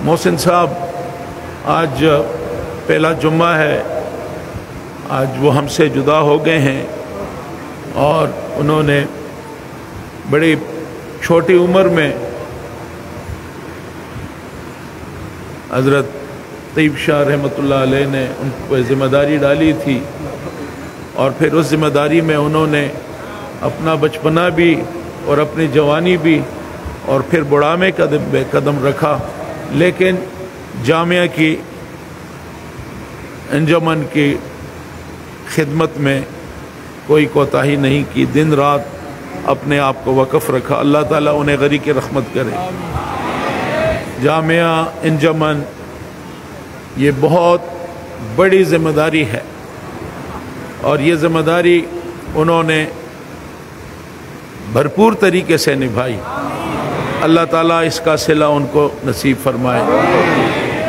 محسن صاحب آج پہلا جمعہ ہے، آج وہ ہم سے جدا ہو گئے ہیں اور انہوں نے بڑی چھوٹی عمر میں حضرت طیب شاہ رحمۃ اللہ علیہ نے ان کو ذمہ داری ڈالی تھی اور پھر اس ذمہ داری میں انہوں نے اپنا بچپنا بھی اور اپنی جوانی بھی اور پھر بڑھاپے میں قدم رکھا، لیکن جامعہ کی انجمن کی خدمت میں کوئی کوتاہی نہیں کی، دن رات اپنے آپ کو وقف رکھا۔ اللہ تعالیٰ انہیں غریق رحمت کرے۔ جامعہ انجمن یہ بہت بڑی ذمہ داری ہے اور یہ ذمہ داری انہوں نے بھرپور طریقے سے نبھائی۔ اللہ تعالیٰ اس کا صلہ ان کو نصیب فرمائے۔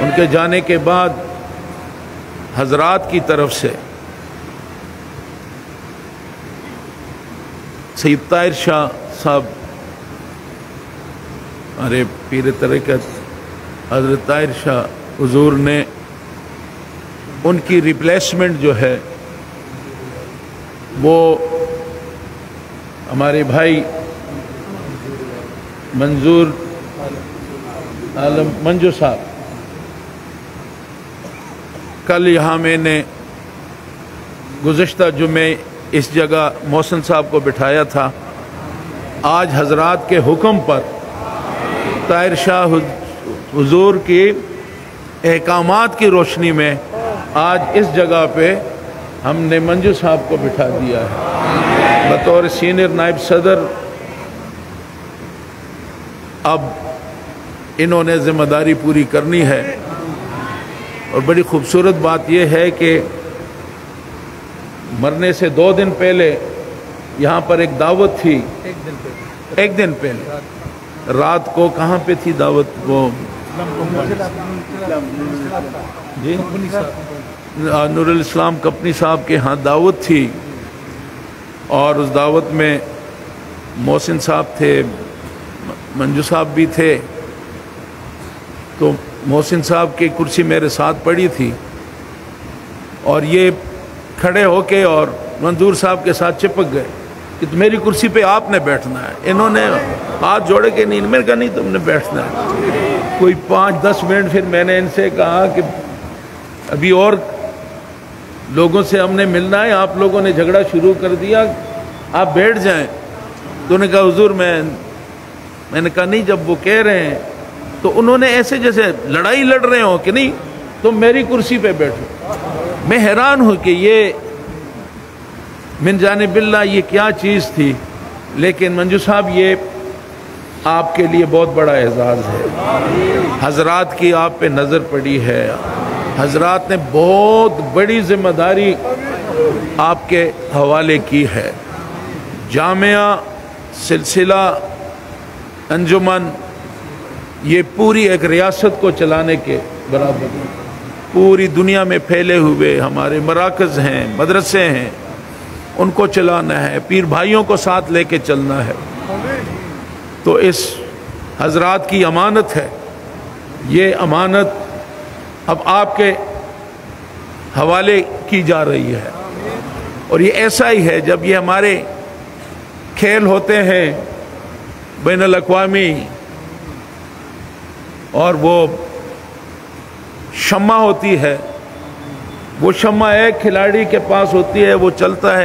ان کے جانے کے بعد حضرات کی طرف سے سید طاہر شاہ صاحب، ہمارے پیر طریقت حضرت طاہر شاہ حضور نے ان کی ریپلیسمنٹ جو ہے وہ ہمارے بھائی منظور عالم منجو صاحب، کل یہاں میں نے گزشتہ جمعے اس جگہ محسن صاحب کو بٹھایا تھا۔ آج حضرات کے حکم پر طاہر شاہ حضور کی احکامات کی روشنی میں آج اس جگہ پہ ہم نے منجو صاحب کو بٹھا دیا ہے بطور سینئر نائب صدر۔ اب انہوں نے ذمہ داری پوری کرنی ہے اور بڑی خوبصورت بات یہ ہے کہ مرنے سے 2 دن پہلے یہاں پر ایک دعوت تھی، ایک دن پہلے رات کو کہاں پہ تھی دعوت؟ وہ جی نور الاسلام کپنی صاحب کے ہاں دعوت تھی اور اس دعوت میں محسن صاحب تھے، منجو صاحب بھی تھے، تو محسن صاحب کی کرسی میرے ساتھ پڑی تھی اور یہ کھڑے ہو کے اور منظور صاحب کے ساتھ چپک گئے کہ میری کرسی پہ آپ نے بیٹھنا ہے۔ انہوں نے ہاتھ جوڑے کے نہیں، میں نے کہا نہیں تم نے بیٹھنا ہے۔ کوئی 5-10 منٹ پھر میں نے ان سے کہا کہ ابھی اور لوگوں سے ہم نے ملنا ہے، آپ لوگوں نے جھگڑا شروع کر دیا، آپ بیٹھ جائیں۔ تو انہوں نے کہا حضور میں نے کہا نہیں، جب وہ کہہ رہے ہیں تو انہوں نے ایسے جیسے لڑائی لڑ رہے ہوں کہ نہیں تم میری کرسی پہ بیٹھو۔ میں حیران ہوں کہ یہ من جانب اللہ یہ کیا چیز تھی، لیکن منجو صاحب یہ آپ کے لیے بہت بڑا اعزاز ہے۔ حضرات کی آپ پہ نظر پڑی ہے، حضرات نے بہت بڑی ذمہ داری آپ کے حوالے کی ہے۔ جامعہ سلسلہ انجمن یہ پوری ایک ریاست کو چلانے کے برابر ہے۔ پوری دنیا میں پھیلے ہوئے ہمارے مراکز ہیں، مدرسے ہیں، ان کو چلانا ہے، پیر بھائیوں کو ساتھ لے کے چلنا ہے۔ تو اس حضرات کی امانت ہے، یہ امانت اب آپ کے حوالے کی جا رہی ہے اور یہ ایسا ہی ہے جب یہ ہمارے کھیل ہوتے ہیں بین الاقوامی اور وہ شمع ہوتی ہے، وہ شمع ایک کھلاڑی کے پاس ہوتی ہے، وہ چلتا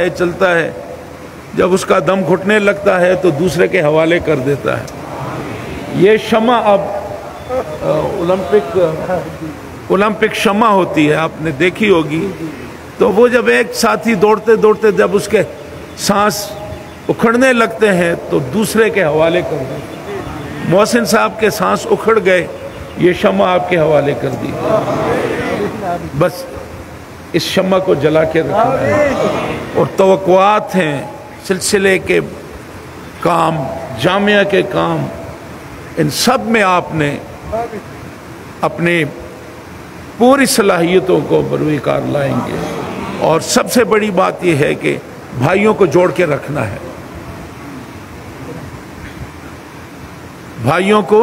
ہے، جب اس کا دم گھٹنے لگتا ہے تو دوسرے کے حوالے کر دیتا ہے۔ یہ شمع اب اولمپک شمع ہوتی ہے، آپ نے دیکھی ہوگی، تو وہ جب ایک ساتھی دوڑتے جب اس کے سانس اکھڑنے لگتے ہیں تو دوسرے کے حوالے کر دیتے ہیں۔ محسن صاحب کے سانس اکھڑ گئے، یہ شمع آپ کے حوالے کر دی، بس اس شمع کو جلا کے رکھنا ہے۔ اور توقعات ہیں سلسلے کے کام، جامعہ کے کام، ان سب میں آپ نے اپنی پوری صلاحیتوں کو بروئے کار لائیں گے۔ اور سب سے بڑی بات یہ ہے کہ بھائیوں کو جوڑ کے رکھنا ہے، بھائیوں کو